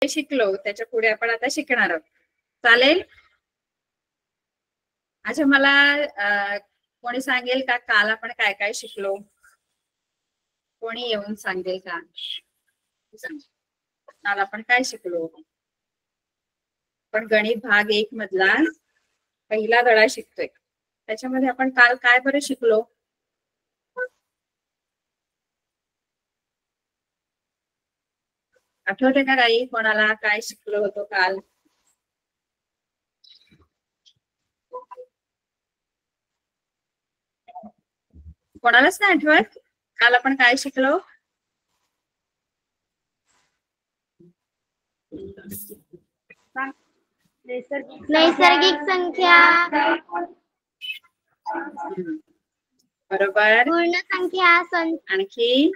शिकलो त्याच्या पुढे आपण आता शिकणार आहोत. चालेल? अच्छा, मला कोणी सांगेल का काल आपण काय काय शिकलो? कोणी येऊन सांगेल का? काल आपण काय शिकलो? आपण गणित भाग 1 मधला पहिला धडा शिकतोय. त्याच्यामध्ये आपण काल काय बरं शिकलो? आठवते का काही कोणाला काय शिकलो होतो काल? कोणालाच नाही आठवत काल आपण काय शिकलो? नैसर्गिक संख्या, बरोबर. पूर्ण संख्या, आणखी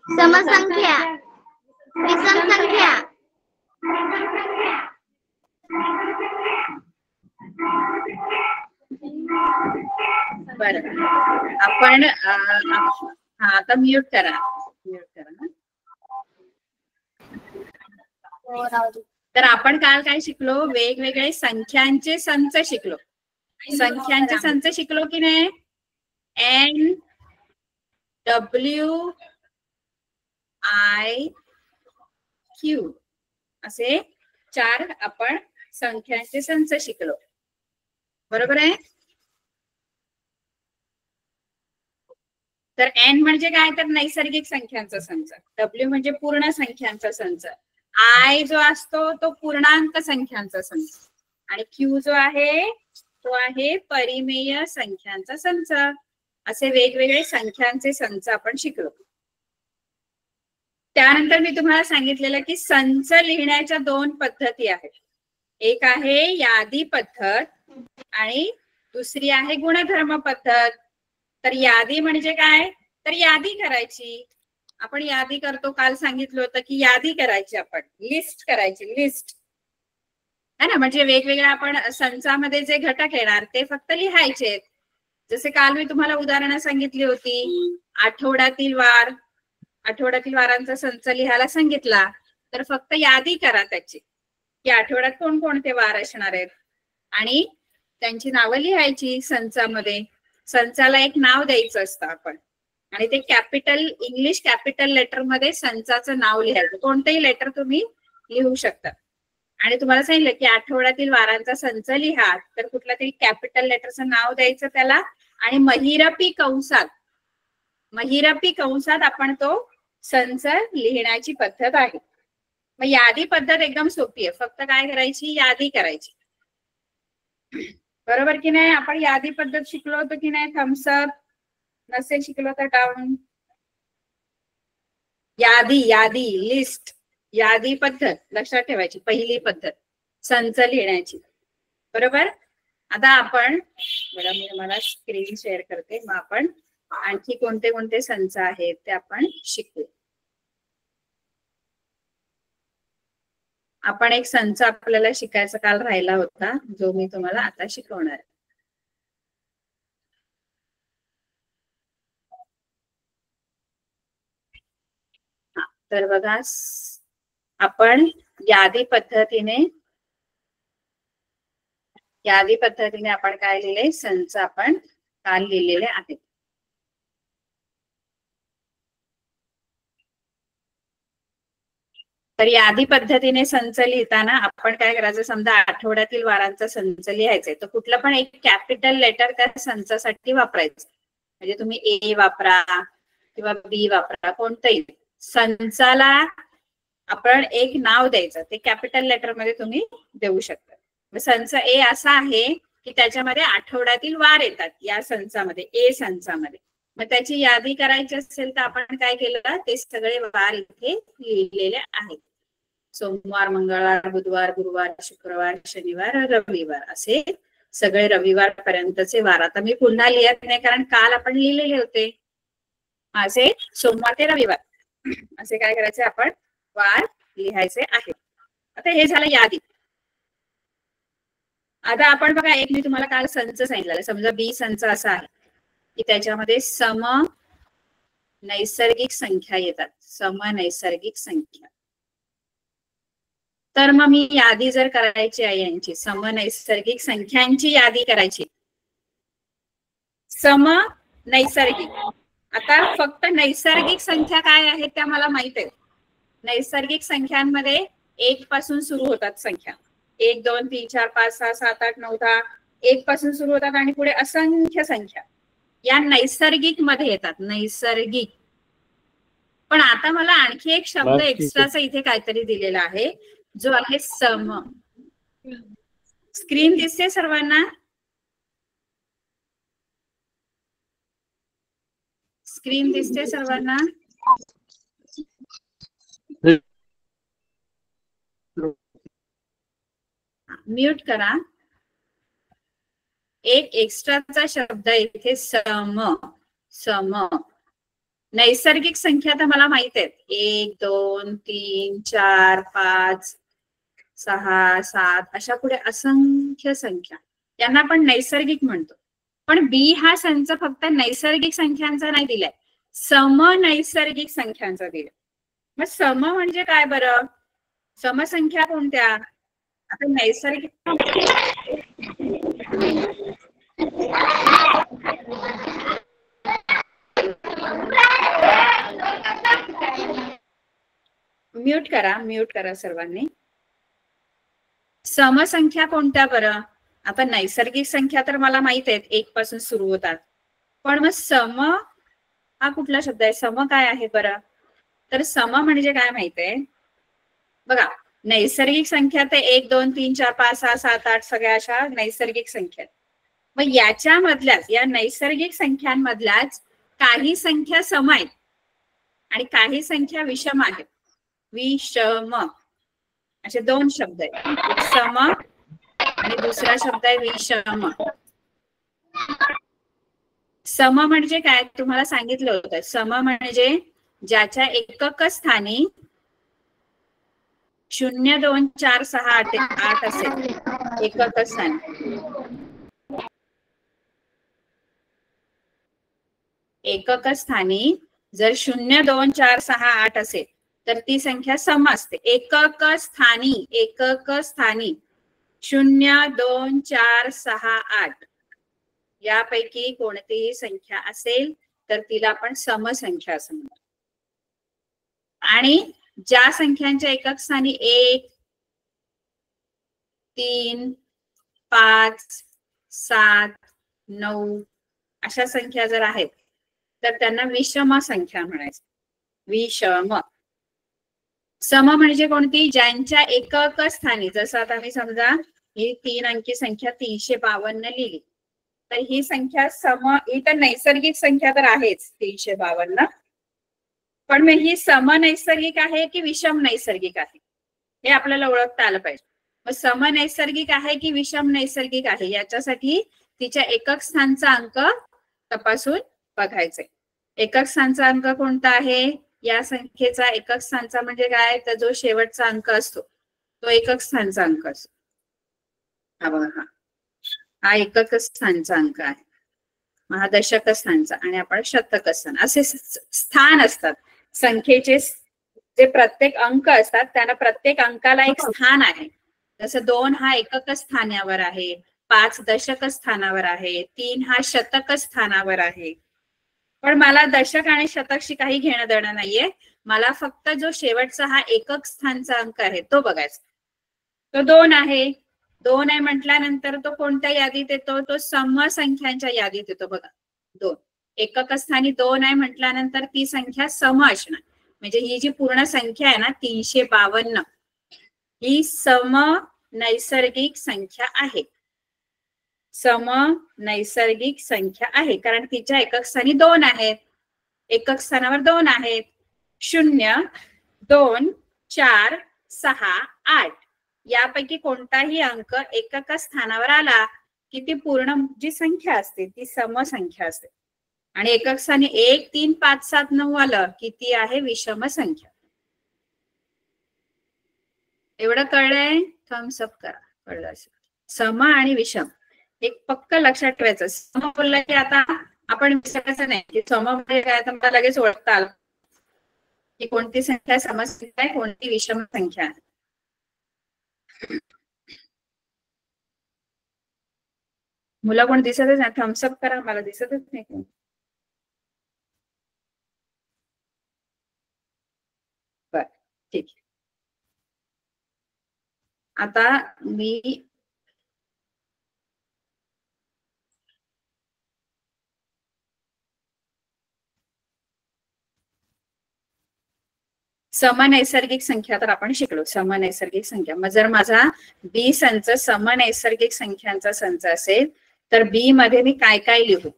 समसंख्या, विषम संख्या, बरं. आपण हा आता म्यूट करा. तर आपण काल काय शिकलो? वेगवेगळे संख्यांचे संच शिकलो. संख्यांचे संच शिकलो की नाही? N, W, I, Q असे 4 आपण संख्यांचे संच शिकलो. बरोबर आहे? तर N म्हणजे काय? तर नैसर्गिक संख्यांचा संच. W म्हणजे पूर्ण संख्यांचा संच. I जो असतो तो पूर्णांक संख्यांचा संच. आणि Q जो आहे तो आहे परिमेय संख्यांचा संच. असे वेगवेगळे संख्यांचे संच आपण शिकलो. त्यानंतर मी तुम्हाला सांगितलेलं की संच लिहिण्याच्या 2 पद्धती आहेत. एक आहे यादी पद्धत आणि दुसरी आहे गुणधर्म पद्धत. तर यादी म्हणजे काय? तर यादी करायची. आपण यादी करतो. काल सांगितलं होतं की यादी करायची, आपण लिस्ट करायची, लिस्ट है ना. म्हणजे वेगवेगळ्या आपण संचामध्ये जे घटक येणार ते फक्त लिहायचे. जसे काल मी तुम्हाला उदाहरणं सांगितली होती. आठवड्यातील वार, आठवड्यातील वारांचा संच लिहायला सांगितला तर फक्त यादी करा त्याची की आठवड्यात कोणकोणते वार असणार आहेत आणि त्यांची नावं लिहायची संचामध्ये. संचाला एक नाव द्यायचं असतं आपण आणि ते कॅपिटल, इंग्लिश कॅपिटल लेटर मध्ये संचाचं नाव लिहायचं. कोणतंही लेटर तुम्ही लिहू शकता. आणि तुम्हाला सांगितलं की आठवड्यातील वारांचा संच लिहा तर कुठल्या तरी कॅपिटल लेटरचं नाव द्यायचं त्याला आणि महिरपी कंसात, महिरपी कंसात आपण तो संच लिहिण्याची पद्धत आहे. मग यादी पद्धत एकदम सोपी आहे. फक्त काय करायची? यादी करायची. बरोबर की नाही? आपण यादी पद्धत शिकलो होतो की नाही? थम्सअप. नसेल शिकलो तर डाऊन. यादी, यादी, लिस्ट, यादी पद्धत लक्षात ठेवायची. पहिली पद्धत संच लिहिण्याची. बरोबर. आता आपण मी मला स्क्रीन शेअर करते. मग आपण आणखी कोणते कोणते संच आहेत ते आपण शिकू. आपण एक संच आपल्याला शिकायचा काल राहिला होता जो मी तुम्हाला आता शिकवणार आहे. तर बघा, आपण यादी पद्धतीने आपण काय लिहिले? संच आपण काल लिहिलेले आहेत. तर यादी पद्धतीने संच लिहिताना आपण काय करायचं? समजा आठवड्यातील वारांचा संच लिहायचंय तर कुठलं पण एक कॅपिटल लेटर त्या संचासाठी वापरायचं. म्हणजे तुम्ही ए वापरा किंवा बी वापरा, कोणतंही. संचाला आपण एक नाव द्यायचं, ते कॅपिटल लेटर मध्ये तुम्ही देऊ शकता. संच ए असा आहे की त्याच्यामध्ये आठवड्यातील वार येतात या संचामध्ये, ए संचामध्ये. मग त्याची यादी करायची असेल तर आपण काय केलं? ते सगळे वार इथे लिहिलेले आहेत. सोमवार, मंगळवार, बुधवार, गुरुवार, शुक्रवार, शनिवार, रविवार असे सगळे रविवार पर्यंतचे वार. आता मी पुन्हा लिहित नाही कारण काल आपण लिहिलेले होते. असे सोमवार ते रविवार असे काय करायचे? आपण वार लिहायचे आहेत. आता हे झालं यादी. आता आपण बघा, एक मी तुम्हाला काल संच सांगितलेला. समजा बी संच असा आहे की त्याच्यामध्ये सम नैसर्गिक संख्या येतात, समनैसर्गिक संख्या. तर मग मी यादी जर करायची आहे यांची, समनैसर्गिक संख्यांची यादी करायची. सम नैसर्गिक, आता फक्त नैसर्गिक संख्या काय आहेत त्या मला माहित आहे. नैसर्गिक संख्यांमध्ये 1 पासून सुरू होतात संख्या. 1 2 3 4 5 6 7 8 9 10 1 पासून सुरू होतात आणि पुढे असंख्य संख्या या नैसर्गिक मध्ये येतात. नैसर्गिक. पण आता मला आणखी एक शब्द एक्स्ट्राचा इथे काहीतरी दिलेला आहे, जो आहे सम. स्क्रीन दिसते सर्वांना? स्क्रीन दिसते सर्वांना? म्यूट करा. एक एक्स्ट्राचा शब्द इथे सम. सम. नैसर्गिक संख्या तर मला माहित आहेत, 1 2 3 4 5 6 7 अशा पुढे असंख्य संख्या, यांना आपण नैसर्गिक म्हणतो. पण बी हा संच फक्त नैसर्गिक संख्यांचा नाही दिलाय, समनैसर्गिक संख्यांचा दिलाय. मग सम म्हणजे काय बरं? समसंख्या कोणत्या? आता नैसर्गिक म्यूट करा सर्वांनी. समसंख्या कोणत्या बरं? आता नैसर्गिक संख्या तर मला माहित आहेत, 1 पासून सुरू होतात. पण मग सम हा कुठला शब्द आहे? सम काय आहे बरं? तर सम म्हणजे काय माहित आहे बघा, नैसर्गिक संख्या ते 1 2 3 4 5 6 7 8 सगळ्या अशा नैसर्गिक संख्या. मग याच्यामधल्याच, या नैसर्गिक संख्यांमधल्याच काही संख्या सम आहेत आणि काही संख्या विषम आहेत. विषम असे 2 शब्द आहेत, एक सम आणि दुसरा शब्द आहे विषम. सम म्हणजे काय तुम्हाला सांगितलं होतं. सम म्हणजे ज्याच्या एकक स्थानी 0 2 4 6 8 असेल. एकक स्थानी एकक स्थानी जर 0 2 4 6 8 असेल तर ती संख्या सम असते. एकक स्थानी 0 2 4 6 8 यापैकी कोणतीही संख्या असेल तर तिला आपण समसंख्या असं म्हणतो. आणि ज्या संख्यांच्या एकक स्थानी 1 3 5 7 9 अशा संख्या जर आहेत तर त्यांना विषम संख्या म्हणायचं. विषम. सम म्हणजे कोणती? ज्यांच्या एकक स्थानी, जसं आता मी समजा ही 3 अंकी संख्या 352 लिहिली, तर ही संख्या सम, ही तर नैसर्गिक संख्या तर आहेच 352, पण मग ही सम नैसर्गिक आहे की विषम नैसर्गिक आहे हे आपल्याला ओळखता आलं पाहिजे. मग सम नैसर्गिक आहे की विषम नैसर्गिक आहे याच्यासाठी तिच्या एकक स्थानचा अंक तपासून बघायचे. एकक स्थानचा अंक कोणता आहे? या संख्येचा एकक स्थानचा म्हणजे काय? तर जो शेवटचा अंक असतो तो एकक स्थानचा अंक असतो. हा बघा, हा एकक स्थानचा अंक आहे, हा दशक स्थानचा, आणि आपण शतक स्थान असे स्थान असतात संख्येचे. जे प्रत्येक अंक असतात त्यांना प्रत्येक अंकाला एक स्थान आहे. जसं 2 हा एकक स्थानावर आहे, 5 दशक स्थानावर आहे, 3 हा शतक स्थानावर आहे. पण मला दशक आणि शतकशी काही घेणं देणं नाहीये. मला फक्त जो शेवटचा हा एकक स्थानचा अंक आहे तो बघायचा. तो 2 आहे. 2 आहे म्हटल्यानंतर तो कोणत्या यादीत येतो? तो समसंख्यांच्या यादीत येतो. बघा, 2 एकक स्थानी 2 आहे म्हटल्यानंतर ती संख्या सम असणार. म्हणजे ही जी पूर्ण संख्या आहे ना 352, ही सम नैसर्गिक संख्या आहे. सम नैसर्गिक संख्या आहे कारण तिच्या एकक स्थानी 2 आहेत. एकक स्थानावर 2 आहेत. 0 2 4 6 8 यापैकी कोणताही अंक एकक स्थानावर आला की ती पूर्ण जी संख्या असते ती समसंख्या असते. आणि एकक स्थानी 1 3 5 7 9 आलं की ती आहे विषम संख्या. एवढं कळलंय? थम्स अप करा कळलं असेल. सम आणि विषम एक पक्क लक्षात ठेवायचं. सम बोललं की आता आपण विसरायचं नाही की सम म्हणजे काय, तर मला लगेच ओळखता आलं की कोणती संख्या समसंख्या आहे, कोणती विषम संख्या आहे. मुलं कोण दिसतच नाही, थम्सअप करा, मला दिसतच नाही कोण. बर, ठीक आहे. आता मी समनैसर्गिक संख्या तर आपण शिकलो, समनैसर्गिक संख्या. मग जर माझा बी संच समनैसर्गिक संख्यांचा संच असेल तर बी मध्ये मी काय काय लिहू?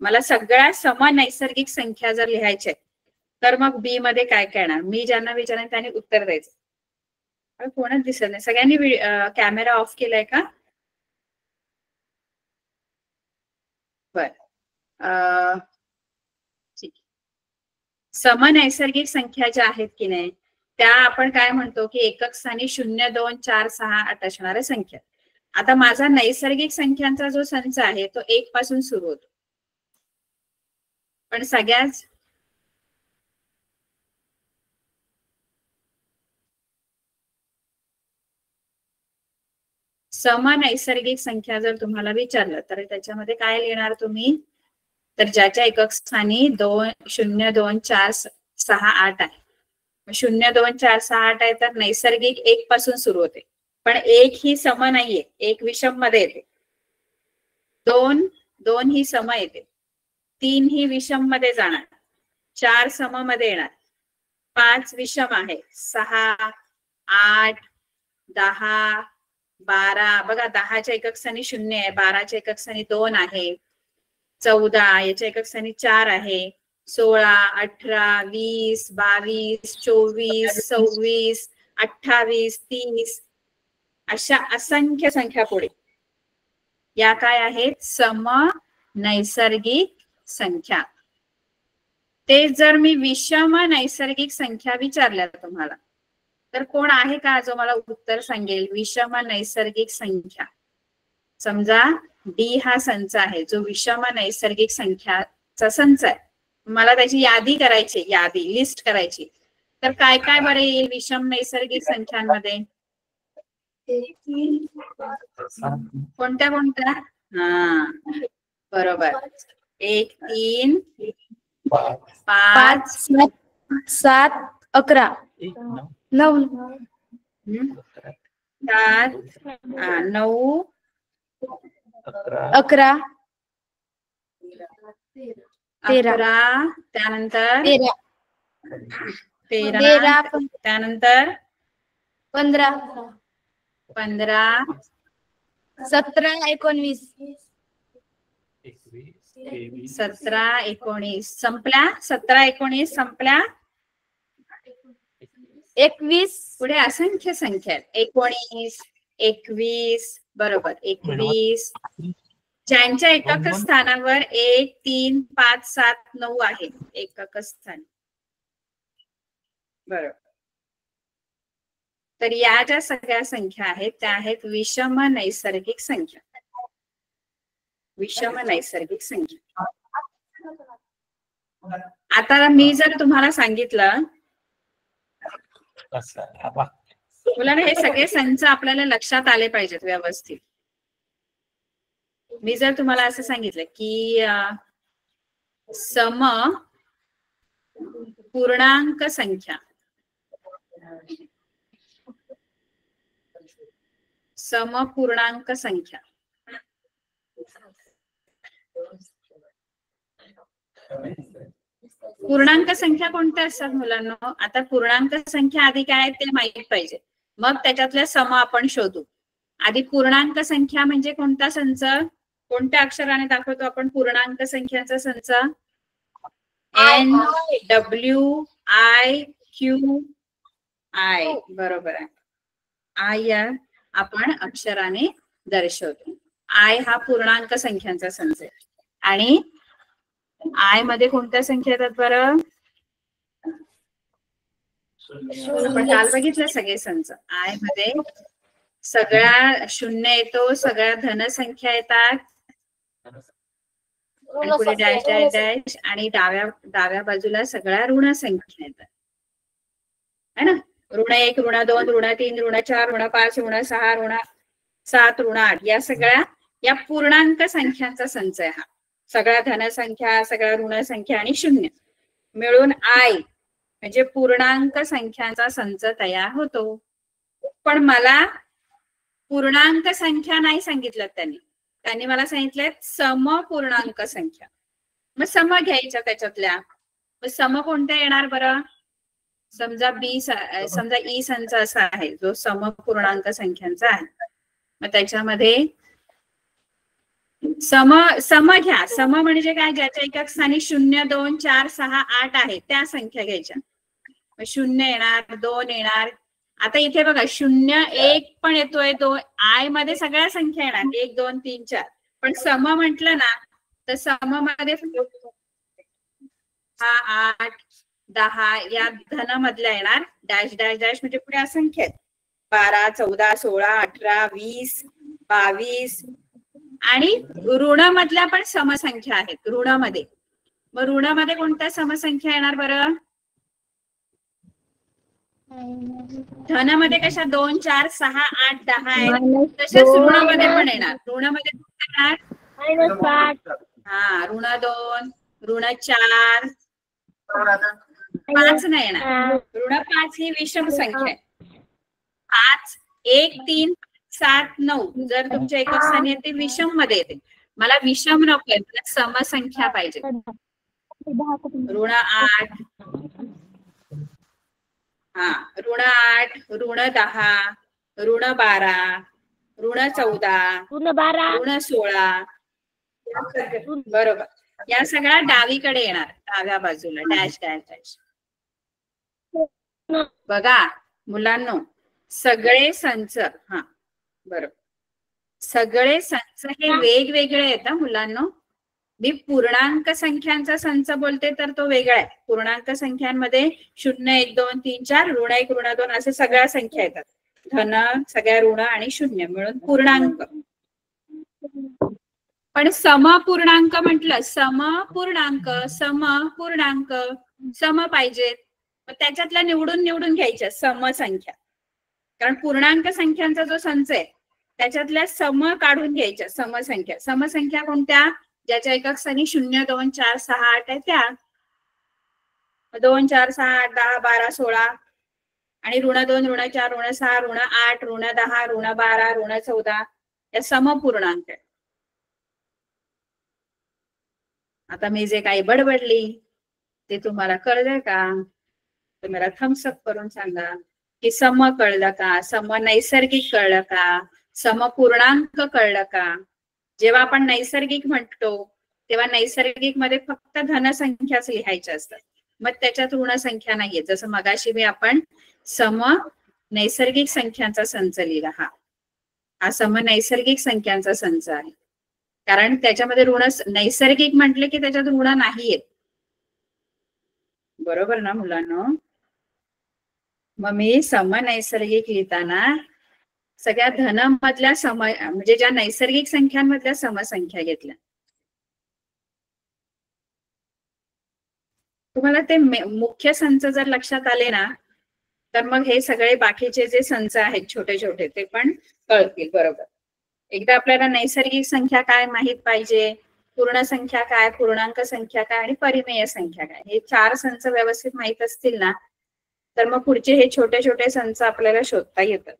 मला सगळ्या समनैसर्गिक संख्या जर लिहायच्या तर मग बी मध्ये काय काय येणार? मी ज्यांना विचारेन त्यांनी उत्तर द्यायचं. कोणच दिसत नाही. सगळ्यांनी कॅमेरा ऑफ केलाय का? बर, ठीक. समनैसर्गिक संख्या ज्या आहेत की नाही त्या आपण काय म्हणतो की एकक स्थानी 0, 2, 4, 6, 8 असणाऱ्या संख्या. आता माझा नैसर्गिक संख्यांचा जो संच आहे तो 1 पासून सुरू होतो, पण सगळ्याच समनैसर्गिक संख्या जर तुम्हाला विचारलं तर त्याच्यामध्ये काय लिहिणार तुम्ही? तर ज्याच्या एकक स्थानी 2, 0, 2, 4, 6, 8 आहे. 0, 2, 4, 6, 8 आहे तर नैसर्गिक 1 पासून सुरू होते, पण 1 ही सम नाहीये, 1 विषम मध्ये येते. 2 ही सम येते, 3 ही विषम मध्ये जाणार, 4 सम मध्ये येणार, 5 विषम आहे, 6, 8, 10, 12. बघा 10च्या एकक स्थानी 0 आहे, 12च्या एकक स्थानी 2 आहे, 14 याच्या एकक स्थानी 4 आहे, 16, 18, 20, 22, 24, 26, 28, 30 अशा असंख्य संख्या पुढे या काय आहेत? सम नैसर्गिक संख्या. ते जर मी विषम नैसर्गिक संख्या विचारल्या तुम्हाला तर कोण आहे का जो मला उत्तर सांगेल? विषम नैसर्गिक संख्या, समजा डी हा संच आहे जो विषम नैसर्गिक संख्याचा संच आहे, मला त्याची यादी करायची, यादी लिस्ट करायची, तर काय काय बरं येईल विषम नैसर्गिक संख्यांमध्ये? कोणत्या कोणत्या? हा बरोबर, 1, 3, 5, 7, 11, 9, 4, 9, 11, 13, त्यानंतर 13, त्यानंतर 15, 15, 17, 19, 17, 19 संपल्या, 17, 19 संपल्या. 21 पुढे असंख्य संख्या आहेत, 19, 21 बरोबर, 21 ज्यांच्या एकक स्थानावर 1, 3, 5, 7, 9 आहे एकक स्थान, बरोबर. तर या ज्या सगळ्या संख्या आहेत त्या आहेत विषम नैसर्गिक संख्या. विषम नैसर्गिक संख्या. आता मी जर तुम्हाला सांगितलं, मुलांना हे सगळे संच आपल्याला लक्षात आले पाहिजेत व्यवस्थित. मी जर तुम्हाला असं सांगितलं की सम पूर्णांक संख्या, समपूर्णांक संख्या, पूर्णांक संख्या कोणत्या असतात मुलांना? आता पूर्णांक संख्या आधी काय आहेत ते माहित पाहिजे, मग त्याच्यातल्या सम आपण शोधू. आधी पूर्णांक संख्या म्हणजे कोणता संच? कोणत्या अक्षराने दाखवतो आपण पूर्णांक संख्याचा संच? N W I Q I, बरोबर आहे. I या आपण अक्षराने दर्शवतो. I हा पूर्णांक संख्यांचा संच आहे. आणि I मध्ये कोणत्या संख्या येतात बरं? आपण काल बघितलं सगळे संच. I मध्ये सगळ्या शून्य येतो, सगळ्या धनसंख्या येतात, आणि पुढे डॅश डॅश डॅश आणि डाव्या बाजूला सगळ्या ऋण संख्या येतात है ना. ऋण 1, ऋण 2, ऋण 3, ऋण 4, ऋण 5, ऋण 6, ऋण 7, ऋण 8 या सगळ्या या पूर्णांक संख्यांचा संच आहे हा. सगळ्या धनसंख्या, सगळ्या ऋण संख्या आणि शून्य मिळून आय म्हणजे पूर्णांक संख्यांचा संच तयार होतो. पण मला पूर्णांक संख्या नाही सांगितलं त्यांनी मला सांगितलंय समपूर्णांक संख्या. मग सम घ्यायच्या त्याच्यातल्या. मग सम कोणत्या येणार बरं? समजा समजा ई संच असा आहे जो समपूर्णांक संख्यांचा आहे. मग त्याच्यामध्ये सम घ्या. सम म्हणजे काय? ज्याच्या एका स्थानी 0, 2, 4, 6, 8 आहे त्या संख्या घ्यायच्या. 0 येणार, 2 येणार. आता इथे बघा 0, 1 पण येतोय. आय मध्ये सगळ्या संख्या येणार 1, 2, 3, 4. पण सम म्हटलं ना तर सम मध्ये 8, 10 या धन मधल्या येणार. डॅश डॅश डॅश म्हणजे पुढे असंख्य 12, 14, 16, 18, 20, 22 आणि ऋण मधल्या पण समसंख्या आहेत ऋणामध्ये. मग ऋणामध्ये कोणत्या समसंख्या येणार बरं? धनामध्ये कशा 2, 4, 6, 8, 10 आहेत तशाच ऋणामध्ये पण येणार. ऋणामध्ये येणार हा ऋण 2, ऋण 4, 5 नाही येणार. ऋण 5 ही विषम संख्या आहे. 5, 1, 3, 7, 9 जर तुमच्या एकक स्थानी आहे ते विषम मध्ये येते. मला विषम नको, मला समसंख्या पाहिजे. ऋण 8 हा ऋण 8, ऋण 10, ऋण 12, ऋण 14, ऋण 16 बरोबर. या सगळ्या डावीकडे येणार डाव्या बाजूला डॅश डॅश डॅश. बघा मुलांनो सगळे संच हा बरोबर सगळे संच हे वेगवेगळे आहेत मुलांनो. मी पूर्णांक संख्यांचा संच बोलते तर तो वेगळा आहे. पूर्णांक संख्यांमध्ये 0, 1, 2, 3, 4 ऋण 1, ऋण 2 असे सगळ्या संख्या येतात. धन सगळ्या ऋण आणि शून्य मिळून पूर्णांक. पण समपूर्णांक म्हटलं समपूर्णांक सम पाहिजेत. त्याच्यातल्या निवडून घ्यायच्या समसंख्या. कारण पूर्णांक संख्यांचा जो संच आहे त्याच्यातल्या सम काढून घ्यायच्या समसंख्या. समसंख्या कोणत्या? ज्याच्या एकक स्थानी 0, 2, 4, 6, 8 आहे त्या. 2, 4, 6, 8, 10, 12, 16 आणि ऋण 2, ऋण 4, ऋण 6, ऋण 8, ऋण 10, ऋण 12, ऋण 14 या समपूर्णांक आहे. आता मी जे काही बडबडली ते तुम्हाला कळलंय का? तर मला थम्सअप करून सांगा की सम कळलं का? सम नैसर्गिक कळलं का? समपूर्णांक कळलं का? जेव्हा आपण नैसर्गिक म्हणतो तेव्हा नैसर्गिक मध्ये फक्त धनसंख्याच लिहायच्या असतात. मग त्याच्यात ऋण संख्या नाहीये. जसं मगाशी मी आपण सम नैसर्गिक संख्यांचा संच लिहिला. हा सम नैसर्गिक संख्यांचा संच आहे. कारण त्याच्यामध्ये ऋण नैसर्गिक म्हटले की त्याच्यात ऋण नाहीयेत. बरोबर ना मुलांनो? मग मी सम नैसर्गिक लिहिताना सगळ्या धन मधल्या म्हणजे ज्या नैसर्गिक संख्यांमधल्या समसंख्या घेतल्या. तुम्हाला ते मुख्य संच जर लक्षात आले ना तर मग हे सगळे बाकीचे जे संच आहेत छोटे छोटे ते पण कळतील. बरोबर. एकदा आपल्याला नैसर्गिक संख्या काय माहित पाहिजे, पूर्ण संख्या काय, पूर्णांक संख्या काय आणि परिमेय संख्या काय हे 4 संच व्यवस्थित माहित असतील ना तर मग पुढचे हे छोटे छोटे संच आपल्याला शोधता येतात.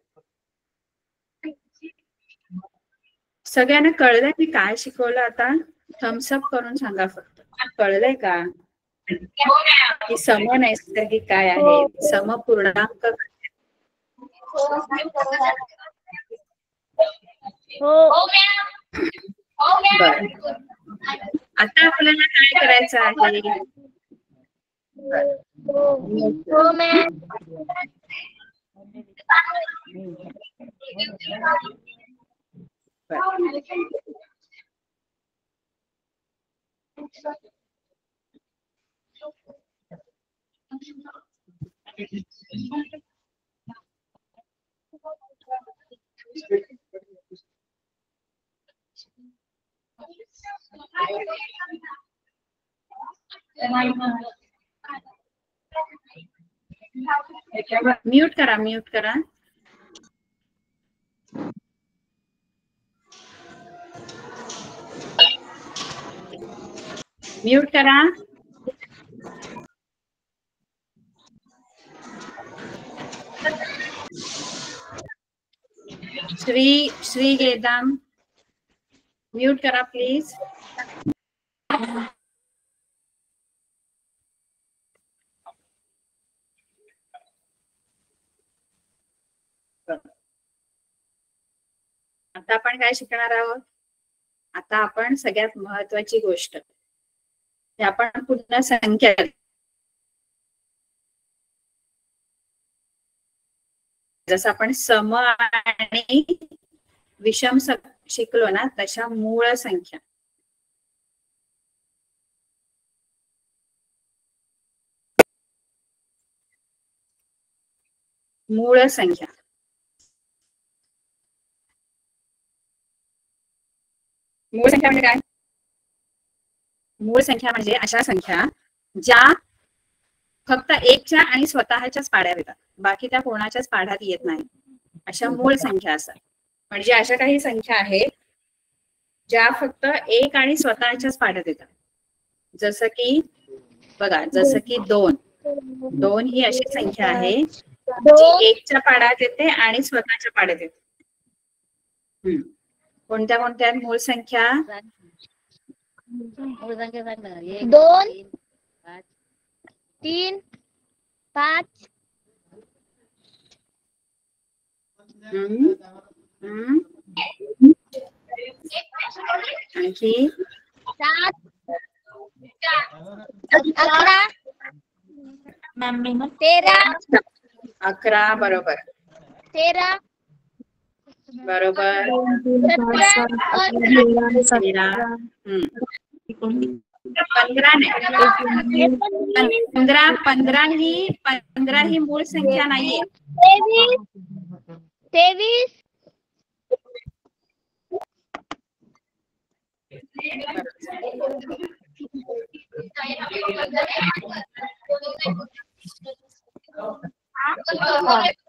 सगळ्यांना कळलंय मी काय शिकवलं? आता थम्सअप करून सांगा फक्त कळलंय का की सम नैसर्गिक काय आहे, समपूर्णांक. बर आता आपल्याला काय करायचं आहे? म्यूट करा, म्यूट करा. म्यूट करा. श्री गेदाम म्यूट करा प्लीज. आता आपण काय शिकणार आहोत? आता आपण सगळ्यात महत्वाची गोष्ट आपण पुन्हा संख्या, जसं आपण सम आणि विषम शिकलो ना, तशा मूळ संख्या. मूळ संख्या मूळ संख्या म्हणजे काय? मूळ संख्या म्हणजे अशा संख्या ज्या फक्त एकच्या आणि स्वतःच्याच पाड्यात येतात, बाकी त्या कोणाच्याच पाड्यात येत नाही, अशा मूळ संख्या असतात. म्हणजे अशा काही संख्या आहेत ज्या फक्त एक आणि स्वतःच्याच पाड्यात येतात. जसं की बघा, जसं की 2 ही अशी संख्या आहे जी एकच्या पाड्यात येते आणि स्वतःच्या पाड्यात येते. कोणत्या कोणत्या मूळ संख्या? 2, 3, 5. आणखी 7, 11, 13. 11 बरोबर. 13 बरोबर. 17. 15 ही मूळ संख्या नाहीये. 23.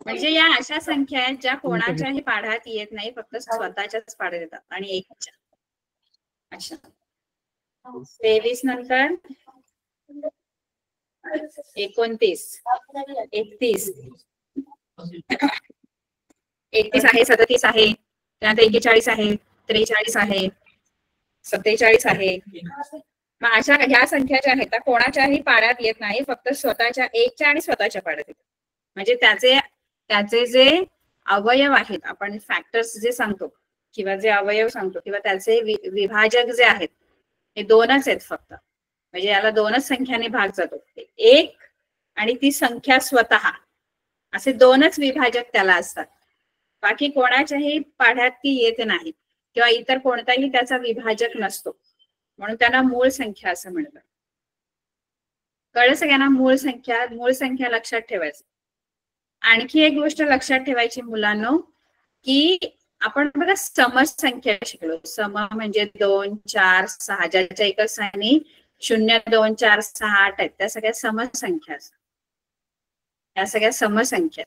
म्हणजे या अशा संख्या आहेत ज्या कोणाच्याही पाढ्यात येत नाही, फक्त स्वतःच्याच पाड्यात येतात आणि एकच्या. अच्छा, 23 नंतर 29, 31, 31 आहे, 37 आहे, त्यानंतर 41 आहे, 43 आहे, 47 आहे. मग अशा ह्या संख्या ज्या आहेत त्या कोणाच्याही पाड्यात येत नाही, फक्त स्वतःच्या एकच्या आणि स्वतःच्या पाड्यात येतात. म्हणजे त्याचे जे अवयव आहेत, आपण फॅक्टर्स जे सांगतो किंवा जे अवयव सांगतो किंवा त्याचे विभाजक जे आहेत हे 2च आहेत फक्त. म्हणजे याला 2च संख्याने भाग जातो, एक आणि ती संख्या स्वतः, असे 2च विभाजक त्याला असतात. बाकी कोणाच्याही पाढ्यात ती येत नाही किंवा इतर कोणताही त्याचा विभाजक नसतो, म्हणून त्यांना मूळ संख्या असं म्हणतात. कळलं सगळ्यांना? मूळ संख्या लक्षात ठेवायचं. आणखी एक गोष्ट लक्षात ठेवायची मुलांनो, की आपण बघा समसंख्या शिकलो. सम म्हणजे 2, 4, 6, ज्याच्या एकच स्थानी 0, 2, 4, 6, 8 आहेत, त्या सगळ्या समसंख्या असतात. या सगळ्या समसंख्या.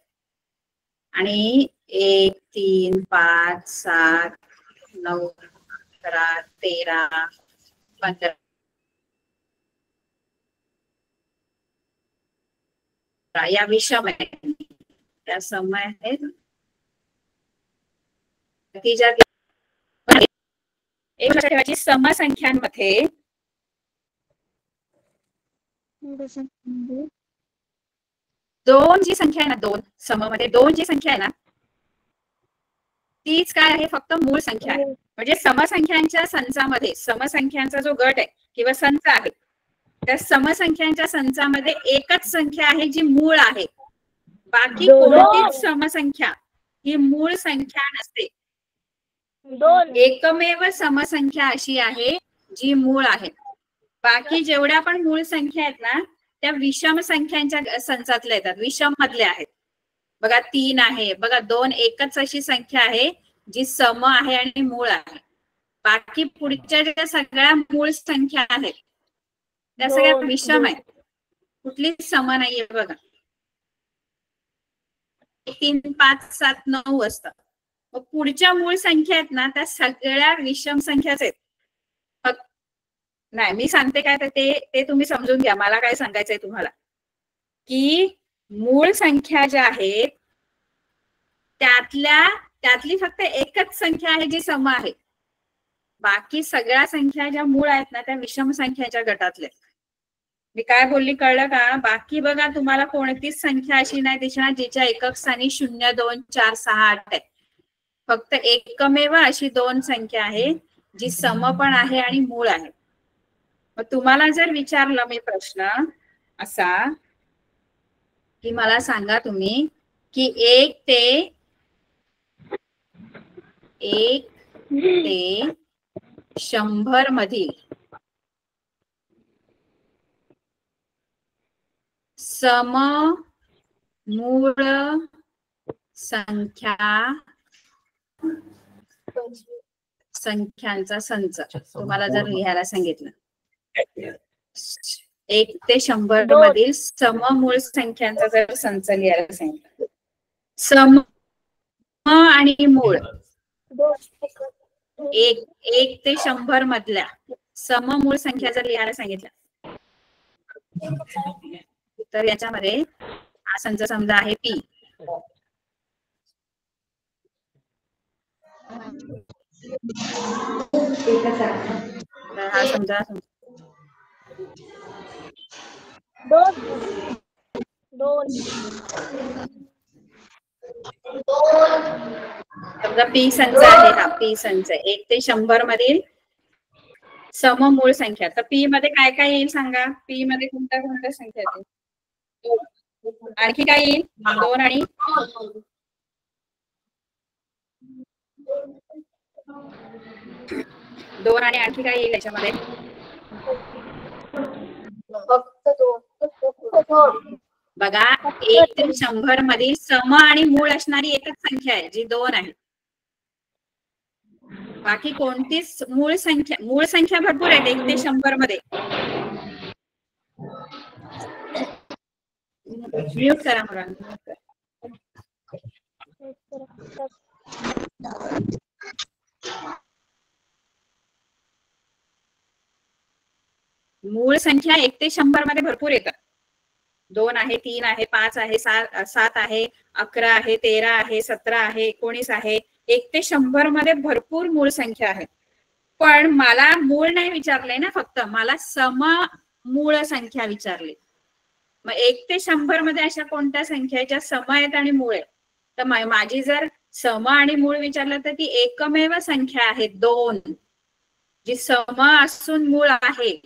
आणि 1, 3, 5, 7, 9, 11, 13, 15 या विषम आहेत, त्या सम आहेत. एक लक्षात ठेवायची, समसंख्यांमध्ये दोन जी संख्या आहे ना, 2 सम मध्ये 2 जी संख्या आहे ना, तीच काय आहे? फक्त मूळ संख्या आहे. म्हणजे समसंख्यांच्या संचामध्ये समसंख्यांचा जो गट आहे किंवा संच आहे, त्या समसंख्यांच्या संचामध्ये एकच संख्या आहे जी मूळ आहे. बाकी कोणतीच समसंख्या ही मूळ संख्या नसते. एकमेव समसंख्या अशी आहे जी मूळ आहे. बाकी जेवढ्या पण मूळ संख्या आहेत ना, त्या विषम संख्यांच्या संचातल्या येतात, विषम मधल्या आहेत. बघा 3 आहे, बघा 2 एकच अशी संख्या आहे जी सम आहे आणि मूळ आहे. बाकी पुढच्या ज्या सगळ्या मूळ संख्या आहेत त्या सगळ्या विषम आहेत, कुठलीच सम नाहीये बघा. 3, 5, 7, 9 असतात. मग पुढच्या मूळ संख्या आहेत ना त्या सगळ्या विषम संख्याच आहेत. नाही, मी सांगते काय तर ते तुम्ही समजून घ्या. मला काय सांगायचंय तुम्हाला की मूळ संख्या ज्या आहेत त्यातली फक्त एकच संख्या आहे जी सम आहे. बाकी सगळ्या संख्या ज्या मूळ आहेत ना त्या विषम संख्याच्या गटातल्या. मी काय बोलली कळलं का? बाकी बघा तुम्हाला कोणतीच संख्या अशी नाही दिसणार जिच्या एकक स्थानी 0, 2, 4, 6, 8 आहे. फक्त एकमेव अशी 2 संख्या आहे जी सम पण आहे आणि मूळ आहे. मग तुम्हाला जर विचारलं मी प्रश्न असा की मला सांगा तुम्ही की 1 ते 100 मधील सम मूळ संख्यांचा संच तुम्हाला जर लिहायला सांगितलं 1 ते 100 मधील सममूळ संख्यांचा जर संच लिहायला सांगितलं, सम आणि मूळ 1 ते 100 मधल्या सममूळ संख्या जर लिहायला सांगितलं तर याच्यामध्ये हा संच समजा आहे पी. तर हा समजा समजा पी संच आहे. हा पी संच 1 ते 100 मधील सममूळ संख्या. तर पी मध्ये काय काय येईल सांगा? पी मध्ये कोणत्या कोणत्या संख्या येतील? आणखी काय येईल? 2 आणि 2 आणि आणखी काय येईल याच्यामध्ये? बघा 1 ते 100 मधील सम आणि मूळ असणारी एकच संख्या आहे जी 2 आहे. बाकी कोणतीच मूळ संख्या भरपूर आहेत 1 ते 100 मध्ये. म्यूट करा मुलांना. मूळ संख्या 1 ते 100 मध्ये भरपूर येतात. 2 आहे, 3 आहे, 5 आहे, 7 आहे, 11 आहे, 13 आहे, 17 आहे, 19 आहे. 1 ते 100 मध्ये भरपूर मूळ संख्या आहे. पण मला मूळ नाही विचारलंय ना, फक्त मला सम मूळ संख्या विचारली. मग 1 ते 100 मध्ये अशा कोणत्या संख्या ज्या सम आहेत आणि मूळ आहेत? तर माझी जर सम आणि मूळ विचारलं तर ती एकमेव संख्या आहे 2 जी सम असून मूळ आहे.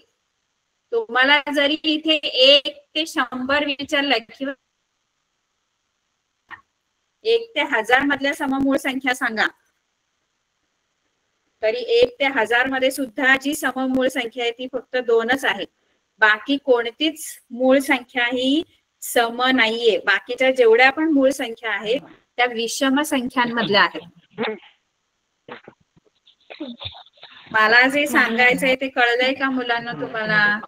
तुम्हाला जरी इथे 1 ते 100 विचारलं किंवा 1 ते 1000 मधल्या सममूळ संख्या सांगा तरी 1 ते 1000 मध्ये सुद्धा जी सममूळ संख्या आहे ती फक्त 2च आहे. बाकी कोणतीच मूळ संख्या ही सम नाहीये. बाकीच्या जेवढ्या पण मूळ संख्या आहेत त्या विषम संख्यांमधल्या आहेत. मला जे सांगायचंय ते कळलंय का मुलांना तुम्हाला?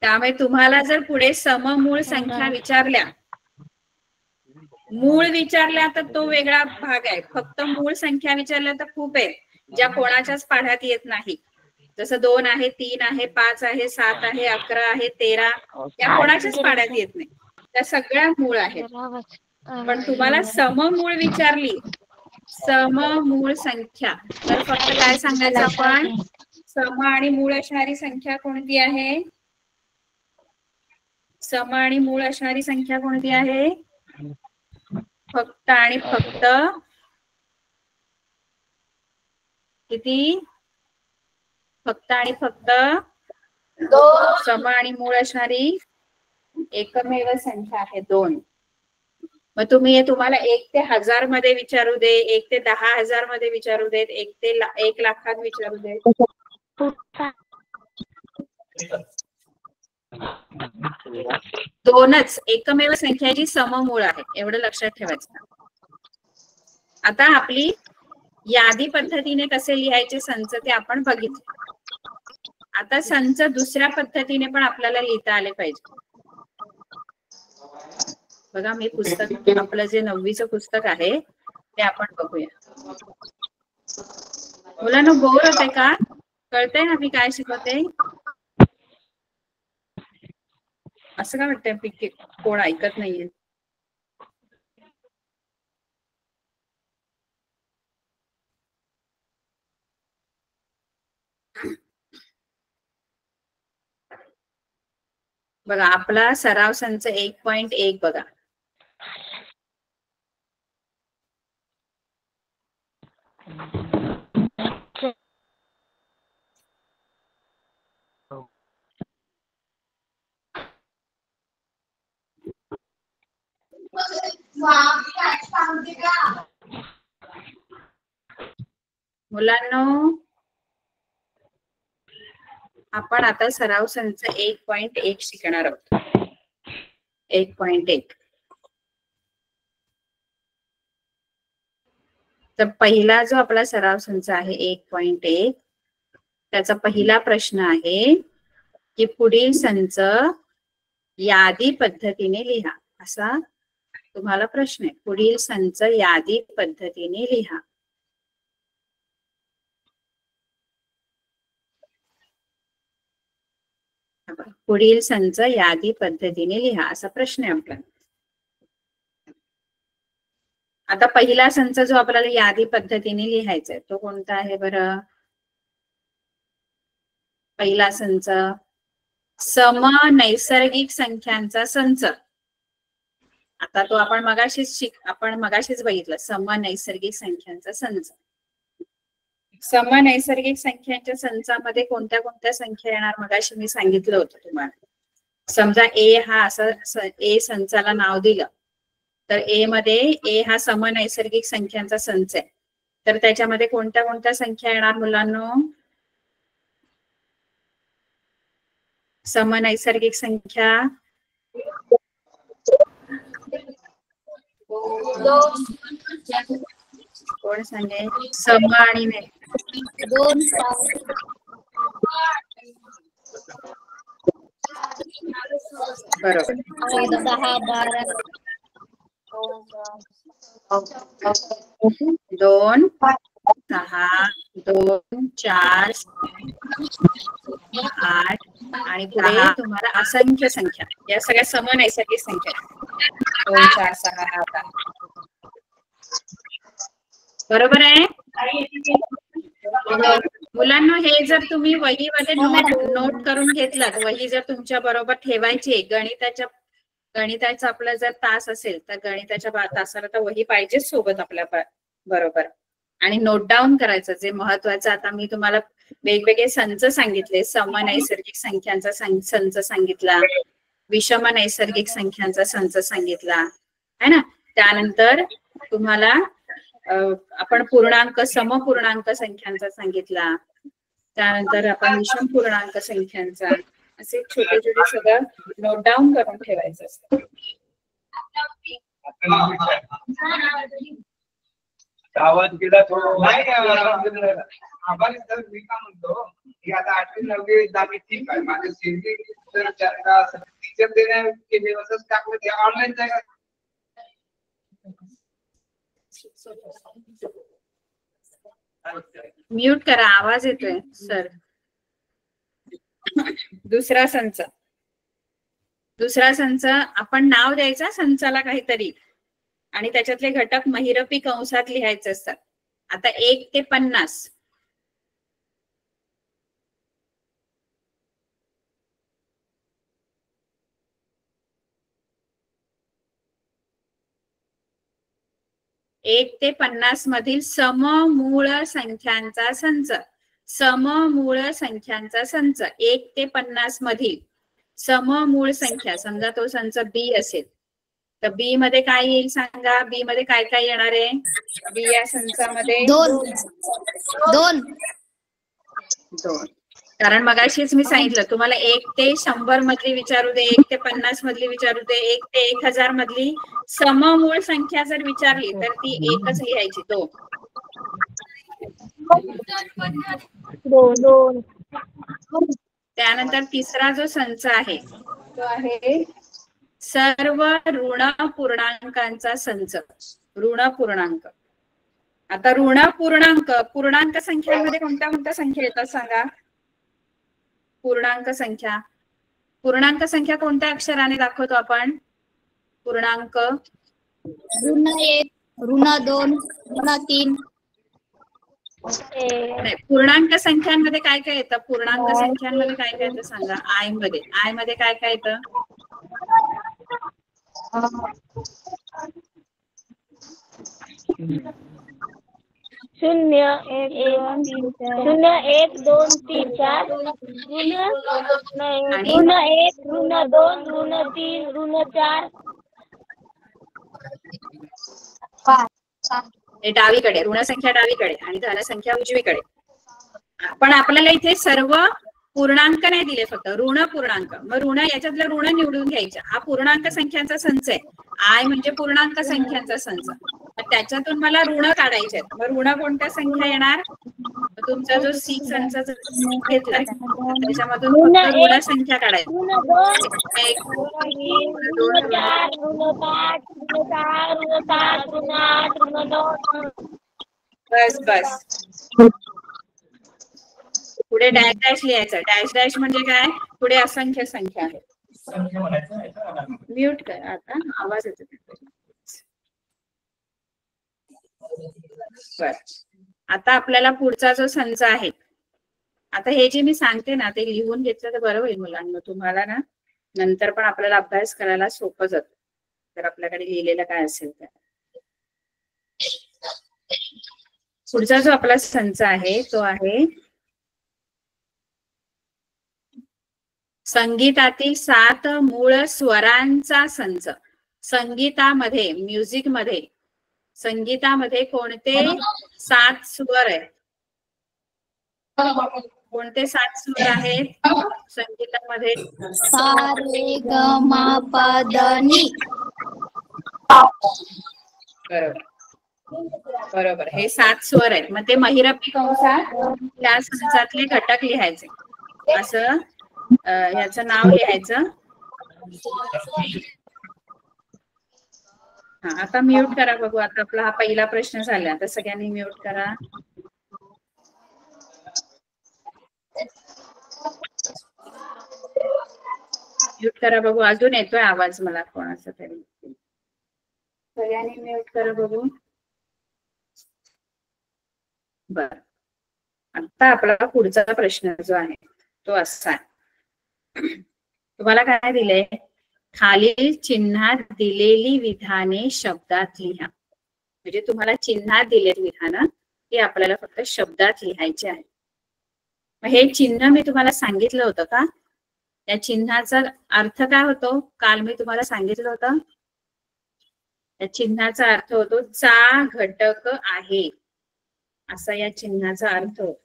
त्यामुळे तुम्हाला जर पुढे सममूळ संख्या विचारल्या, मूळ विचारल्या तर तो वेगळा भाग आहे. फक्त मूळ संख्या विचारल्या तर खूप आहे ज्या कोणाच्याच पाढ्यात येत नाही. जसं 2 आहे, 3 आहे, 5 आहे, 7 आहे, 11 आहे, 13 या कोणाच्याच पाढ्यात येत नाही. त्या सगळ्या मूळ आहेत. पण तुम्हाला सममूळ विचारली, सममूळ संख्या, तर फक्त काय सांगायचं आपण? सम आणि मूळ असणारी संख्या कोणती आहे? सम आणि मूळ असणारी संख्या कोणती आहे? फक्त आणि फक्त किती? फक्त आणि फक्त 2. सम आणि मूळ असणारी एकमेव संख्या आहे 2. मग तुम्हाला 1 ते 1000 मध्ये विचारू दे, 1 ते 10,000 मध्ये विचारू देत, 1 ते 1 लाखात विचारू दे, 2च एकमेव संख्या जी सममूळ आहे. एवढं लक्षात ठेवायचं. आता आपली यादी पद्धतीने कसे लिहायचे संच ते आपण बघितले. आता संच दुसऱ्या पद्धतीने पण आपल्याला लिहिता आले पाहिजे. बघा मी पुस्तक आपलं जे 9वीचं पुस्तक आहे ते आपण बघूया. मुलांना बोर होते का? कळतंय ना मी काय शिकवते? असं काय वाटतंय कोण ऐकत नाहीये? बघा आपला सराव संच 1.1 बघा. मुलांनो आपण आता सराव संच 1.1 शिकणार आहोत. 1.1 तर पहिला जो आपला सराव संच आहे 1.1 त्याचा पहिला प्रश्न आहे की पुढील संच यादी पद्धतीने लिहा. असा तुम्हाला प्रश्न आहे. पुढील संच यादी पद्धतीने लिहा. पुढील संच यादी पद्धतीने लिहा असा प्रश्न आहे आपला. आता पहिला संच जो आपल्याला यादी पद्धतीने लिहायचा आहे तो कोणता आहे बरं? पहिला संच समनैसर्गिक संख्यांचा संच. आता तो आपण मगाशीच बघितलं समनैसर्गिक संख्यांचा संच. समनैसर्गिक संख्यांच्या संचामध्ये कोणत्या कोणत्या संख्या येणार मगाशी मी सांगितलं होतं तुम्हाला. समजा ए हा असं ए संचाला नाव दिलं तर ए हा समनैसर्गिक संख्यांचा संच आहे. तर त्याच्यामध्ये कोणत्या कोणत्या संख्या येणार मुलांनो? समनैसर्गिक संख्या कोण सांगेल? सम आणि नाही 2 बरोबर 10 12 2 6 2 4 8 आणि पुढे तुम्हाला असंख्य संख्या. या सगळ्या समनैसर्गिक संख्या 2 4 6 8. बरोबर आहे मुलांना? हे जर तुम्ही वहीमध्ये नोट करून घेतलात, वही जर तुमच्या बरोबर ठेवायची. गणिताचा आपला जर तास असेल तर गणिताच्या तासाला तर वही पाहिजेच सोबत आपल्या बरोबर. आणि नोट डाऊन करायचं जे महत्वाचं. आता मी तुम्हाला वेगवेगळे संच सांगितले. समनैसर्गिक संख्यांचा संच सांगितला, विषम नैसर्गिक संख्यांचा संच सांगितला है ना. त्यानंतर तुम्हाला आपण समपूर्णांक संख्यांचा सांगितला. त्यानंतर आपण विषम पूर्णांक संख्यांचा. असे छोटे छोटे सगळं नोट डाऊन करून ठेवायचं असतं. आवाज गेला थोडं. आभारी सर मी का म्हणतो की आता 8वी 9वी जागी ठीक आहे. माझे सीडी तर टीचर देण्या केले असंच टाकलं ते ऑनलाईन जागा. म्यूट करा, आवाज येतोय सर. दुसरा संच आपण नाव द्यायचा संचाला काहीतरी आणि त्याच्यातले घटक महिरपी कंसात लिहायचे असतात. आता 1 ते 50 1 ते 50 मधील सममूळ संख्यांचा संच. सममूळ संख्यांचा संच 1 ते 50 मधील सममूळ संख्या. समजा तो संच बी असेल तर बी मध्ये काय येईल सांगा? बी मध्ये काय काय येणार आहे? बी या संचामध्ये 2. कारण मगाशीच मी सांगितलं तुम्हाला 1 ते 100 मधली विचारू दे, 1 ते 50 मधली विचारू दे, 1 ते 1000 मधली सममूळ संख्या जर विचारली तर ती एकच लिहायची. 2. त्यानंतर तिसरा जो संच आहे तो आहे सर्व ऋण पूर्णांकांचा संच. ऋण पूर्णांक. आता ऋण पूर्णांक संख्यांमध्ये कोणत्या कोणत्या संख्या येतात सांगा? पूर्णांक संख्या कोणत्या अक्षराने दाखवतो आपण? पूर्णांक ऋण 1, ऋण 2, ऋण 3. नाही, पूर्णांक संख्यांमध्ये काय काय येतं? पूर्णांक संख्यांमध्ये काय काय येतं सांगा? आय मध्ये काय काय येतं? 0, 1, 2, 3, 4. ऋण 1, ऋण 2, ऋण 3, ऋण 4. हे डावीकडे, ऋण संख्या डावीकडे आणि धन संख्या उजवीकडे. पण आपल्याला इथे सर्व पूर्णांक नाही दिले, फक्त ऋण पूर्णांक. मग ऋण याच्यातलं ऋण निवडून घ्यायचं. हा पूर्णांक संख्यांचा संच आहे. आय म्हणजे पूर्णांक संख्यांचा संच. त्याच्यातून मला ऋण काढायचे आहेत. मग ऋण कोणत्या संख्या येणार? तुमचा जो सी संच घेतला त्याच्यामधून फक्त ऋण संख्या काढायची. ऋण 2, ऋण 4, ऋण 5, ऋण 6, ऋण 7, ऋण 8, ऋण 9. बस. पुढे डॅश डॅश लिहायचं. डॅश डॅश म्हणजे काय? पुढे असंख्य संख्या आहे. म्यूट कर आता, आवाज येतो. बस. आता आपल्याला पुढचा जो संच आहे, आता हे जे मी सांगते ना ते लिहून घेतलं तर बरं होईल मुलांना. तुम्हाला ना नंतर पण आपल्याला अभ्यास करायला सोपं जातं तर आपल्याकडे लिहिलेलं काय असेल तर. पुढचा जो आपला संच आहे तो आहे संगीतातील 7 मूळ स्वरांचा संच. संगीतामध्ये, म्युझिक मध्ये, संगीतामध्ये कोणते 7 स्वर आहेत? कोणते 7 स्वर आहेत संगीतामध्ये? सा रे ग म प ध नि. बरोबर. हे 7 स्वर आहेत. मग ते महिरपी कंसात त्या संचातले घटक लिहायचे. असं याचं नाव लिहायचं. हा, आता म्यूट करा बघू. आता आपला हा पहिला प्रश्न झाला. आता सगळ्यांनी म्यूट करा. म्यूट करा बघू. अजून येतोय आवाज मला कोणाचा तरी. सगळ्यांनी म्यूट करा बघू. बर. आता आपला पुढचा प्रश्न जो आहे तो असा आहे. तुम्हाला काय दिलंय? खालील चिन्हात दिलेली विधाने शब्दात लिहा. म्हणजे तुम्हाला चिन्हात दिलेली विधानं ती आपल्याला फक्त शब्दात लिहायची आहे. मग हे चिन्ह मी तुम्हाला सांगितलं होतं का? या चिन्हाचा अर्थ काय होतो? काल मी तुम्हाला सांगितलं होतं. या चिन्हाचा अर्थ होतो चा घटक आहे, असा या चिन्हाचा अर्थ होतो.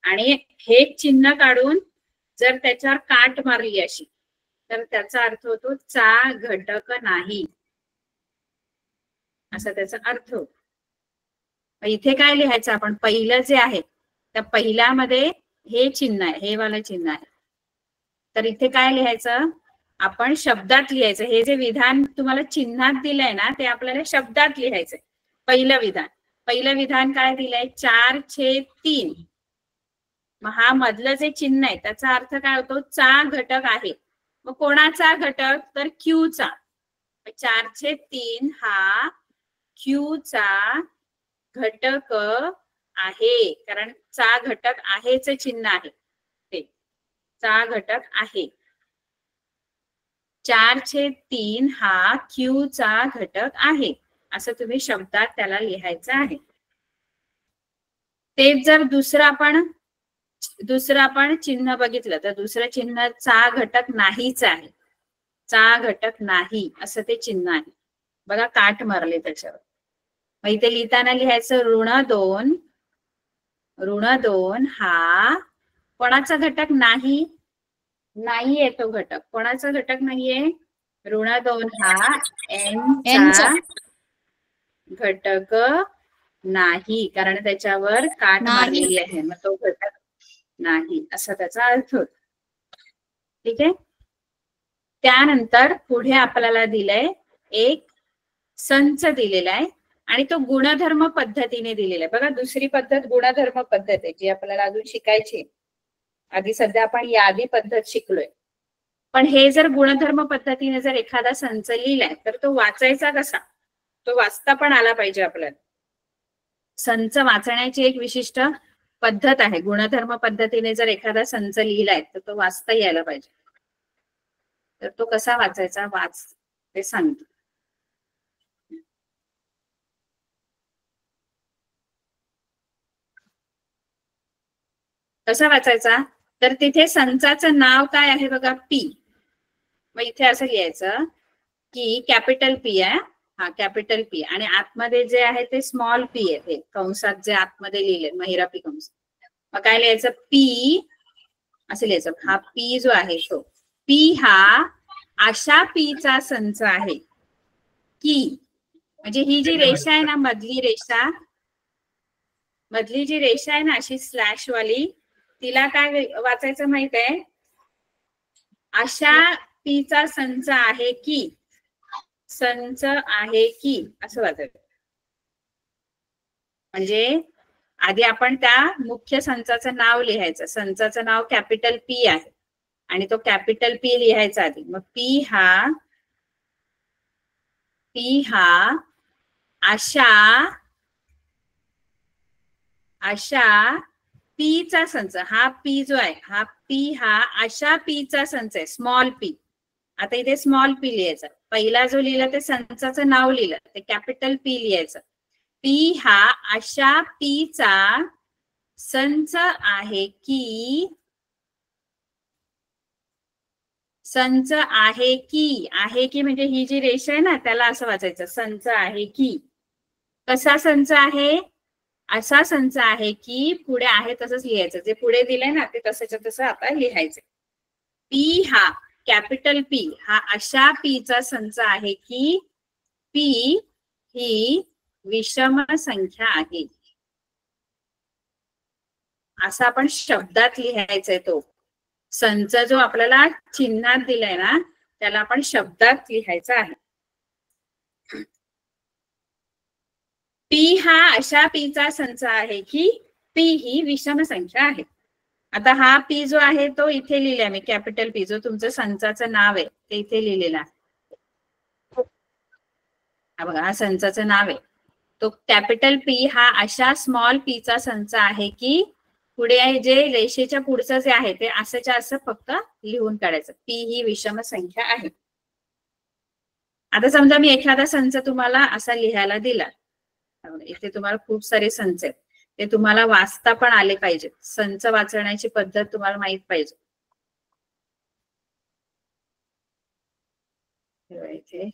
आणि हे चिन्ह काढून जर त्याच्यावर काट मारली अशी तर त्याचा अर्थ होतो चा घटक नाही, असा त्याचा अर्थ होतो. इथे काय लिहायचं आपण? पहिलं जे आहे त्या पहिल्यामध्ये हे चिन्ह आहे, हे वाला चिन्ह आहे. तर इथे काय लिहायचं? आपण शब्दात लिहायचं. हे जे विधान तुम्हाला चिन्हात दिलंय ना ते आपल्याला शब्दात लिहायचंय. पहिलं विधान काय दिलंय? 4/3. मग हा मधलं जे चिन्ह आहे त्याचा अर्थ काय होतो? चा घटक आहे. मग कोणाचा घटक? तर क्यूचा. 4/3 हा क्यूचा घटक आहे, कारण चा घटक आहेच चिन्ह आहे, ते चा घटक आहे. 4/3 हा क्यूचा घटक आहे, असं तुम्ही शब्दात त्याला लिहायचं आहे. तेच जर दुसरं आपण चिन्ह बघितलं तर दुसरं चिन्ह चा घटक नाहीच आहे. चा घटक नाही असं ते चिन्ह आहे. बघा काट मारले त्याच्यावर. मग इथे लिहिताना लिहायचं ऋण 2 हा कोणाचा घटक नाही? नाहीये तो घटक. कोणाचा घटक नाहीये? ऋण 2 हा एन चा घटक नाही, कारण त्याच्यावर काट मारलेली आहे. मग तो घटक नाही, असा त्याचा अर्थ होतो. ठीक आहे. त्यानंतर पुढे आपल्याला दिलंय एक संच दिलेला आहे आणि तो गुणधर्म पद्धतीने दिलेला आहे. बघा, दुसरी पद्धत गुणधर्म पद्धत आहे जी आपल्याला अजून शिकायची. आधी सध्या आपण यादी पद्धत शिकलोय, पण हे जर गुणधर्म पद्धतीने जर एखादा संच लिहिलाय तर तो वाचायचा कसा, तो वाचता पण आला पाहिजे आपल्याला. संच वाचण्याची एक विशिष्ट पद्धत आहे. गुणधर्म पद्धतीने जर एखादा संच लिहिलाय तर तो वाचता यायला पाहिजे. तर तो कसा वाचायचा, वाच ते सांगतो. कसा वाचायचा, तर तिथे संचाचं नाव काय आहे बघा, पी. मग इथे असं लिहायचं की कॅपिटल पी आहे, हा कॅपिटल पी, आणि आतमध्ये जे आहे ते स्मॉल पी आहे, ते कंसात जे आतमध्ये लिहिले महिरपी कंस. मग काय लिहायचं, पी असं लिहायचं. हा पी जो आहे तो पी हा अशा पीचा संच आहे की, म्हणजे ही जी रेषा आहे ना, मधली जी रेषा आहे ना अशी स्लॅश वाली, तिला काय वाचायचं माहित आहे, अशा पीचा संच आहे की, संच आहे की असं वाचायचं. म्हणजे आधी आपण त्या मुख्य संचाचं नाव लिहायचं. संचाचं नाव कॅपिटल पी आहे आणि तो कॅपिटल पी लिहायचा आधी. मग पी हा अशा पीचा संच, हा पी जो आहे, हा पी हा अशा पीचा संच आहे, स्मॉल पी. आता इथे स्मॉल पी लिहायचं. पहिला जो लिहिला ते संचाचं नाव लिहिलं, ते कॅपिटल पी लिहायचं. पी हा अशा पीचा संच आहे की, संच आहे की म्हणजे ही जी रेषा आहे ना त्याला असं वाचायचं, संच आहे की. कसा संच आहे, असा संच आहे की, पुढे आहे तसंच लिहायचं. जे पुढे दिलंय ना ते तसंच्या तसं आता लिहायचं. पी हा कॅपिटल पी हा अशा पीचा संच आहे की पी ही विषम संख्या आहे. असा आपण शब्दात लिहायचंय. तो संच जो आपल्याला चिन्हात दिलाय ना त्याला आपण शब्दात लिहायचा आहे. पी हा अशा पीचा संच आहे की पी ही विषम संख्या आहे. आता हा पी जो आहे तो इथे लिहिलाय मी, कॅपिटल पी, जो तुमचं संचाचं नाव आहे ते इथे लिहिलेलं आहे. हा बघा, हा संचाचं नाव आहे. तो कॅपिटल पी हा अशा स्मॉल पीचा संच आहे की, पुढे जे रेषेच्या पुढचं जे आहे ते असंच्या असं फक्त लिहून काढायचं. पी ही विषम संख्या आहे. आता समजा मी एखादा संच तुम्हाला असा लिहायला दिला, इथे तुम्हाला खूप सारे संच आहेत, ते तुम्हाला वाचता पण आले पाहिजे. संच वाचण्याची पद्धत तुम्हाला माहित पाहिजे. इथे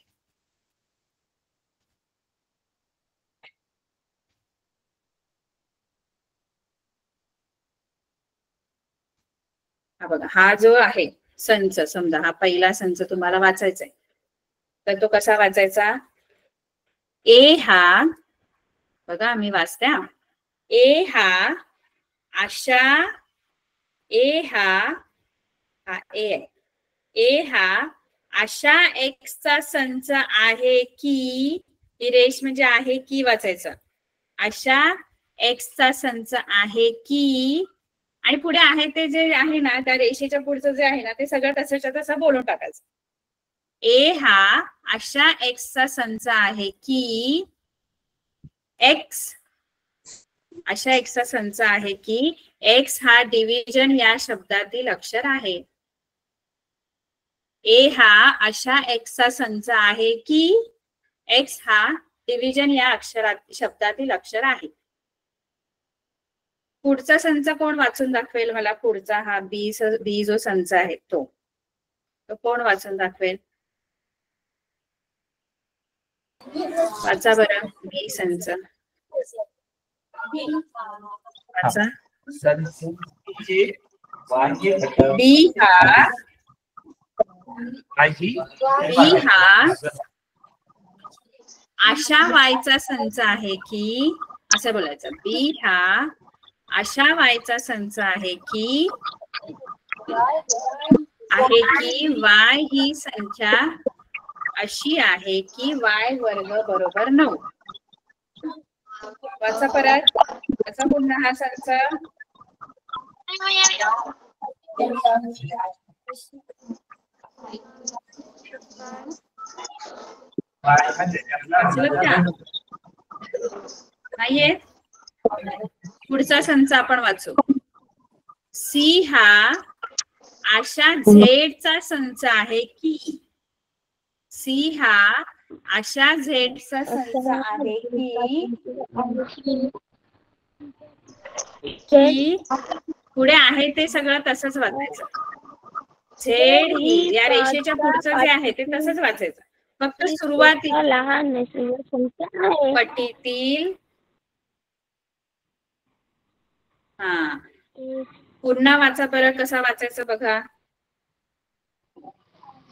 हा बघा, हा जो आहे संच, समजा हा पहिला संच तुम्हाला वाचायचा आहे, तर तो कसा वाचायचा, ए हा, बघा मी वाचते, ए हा अशा, ए हा ए आहे, ए हा अशा एक्सचा संच आहे की, ही रेष म्हणजे आहे की वाचायचं, अशा एक्सचा संच आहे की, आणि पुढे आहे ते जे आहे ना त्या रेषेच्या पुढचं जे आहे ना ते सगळं तसंच्या तसं बोलून टाकायचं. ए हा अशा एक्सचा संच आहे की, एक्स अशा एक्सचा संच आहे की एक्स हा डिव्हिजन या शब्दातील अक्षर आहे. ए हा अशा एक्सचा संच आहे की एक्स हा डिव्हिजन या शब्दातील अक्षर आहे. पुढचा संच कोण वाचून दाखवेल मला? पुढचा हा बी जो संच आहे तो कोण वाचून दाखवेल? वाचा बरं बी संच. वाचा. बी हा अशा वायचा संच आहे की, असं बोलायचं, बी हा अशा वायचा संच आहे की वाय ही संख्या अशी आहे की वाय वर्ग बरोबर 9. वाचा परत. याचा पुन्हा हा संच. नाहीये. पुढचा संच आपण वाचू. सी हा अशा झेडचा संच आहे की सी हा अशा झेडचा संच आहे की पुढे आहे ते सगळं तसंच वाचायचं. झेड ही या रेषेच्या पुढचं जे आहे ते तसंच वाचायचं. फक्त सुरुवातीला लहान नैसर्गिक संख्या आहे. पट्टीतील हा पुन्हा वाचा बरं. कसा वाचायचं बघा.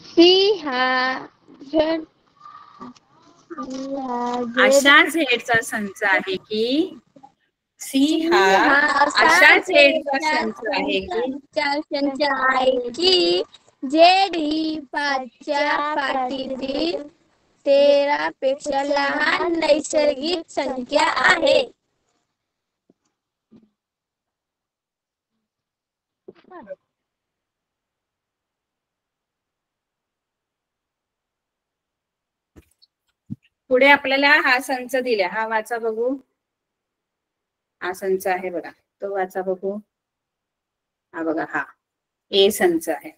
सी हा झेड अशा झेडचा संच आहे की सी हा अशा झेडचा संच आहे की झेड ही 5च्या पाटीतील 13 पेक्षा लहान नैसर्गिक संख्या आहे. पुढे आपल्याला हा संच दिला. हा वाचा बघू. हा संच आहे बघा. तो वाचा बघू. हा बघा. हा ए संच आहे.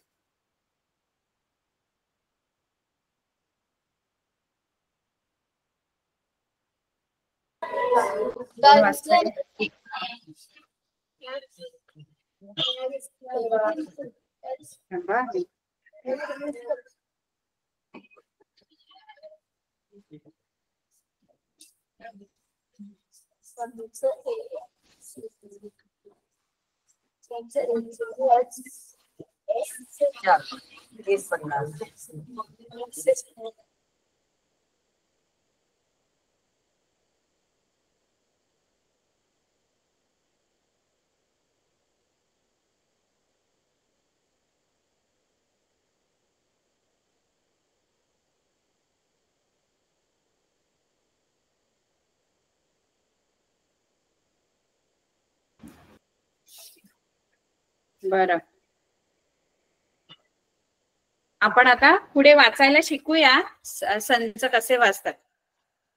बरं. आपण आता पुढे वाचायला शिकूया. संच कसे वाचतात.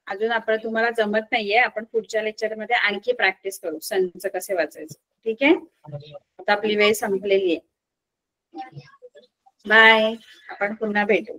अजून आपण तुम्हाला जमत नाहीये. आपण पुढच्या लेक्चर मध्ये आणखी प्रॅक्टिस करू. संच कसे वाचायचे. ठीक आहे. आता आपली वेळ संपलेली आहे. बाय. आपण पुन्हा भेटू.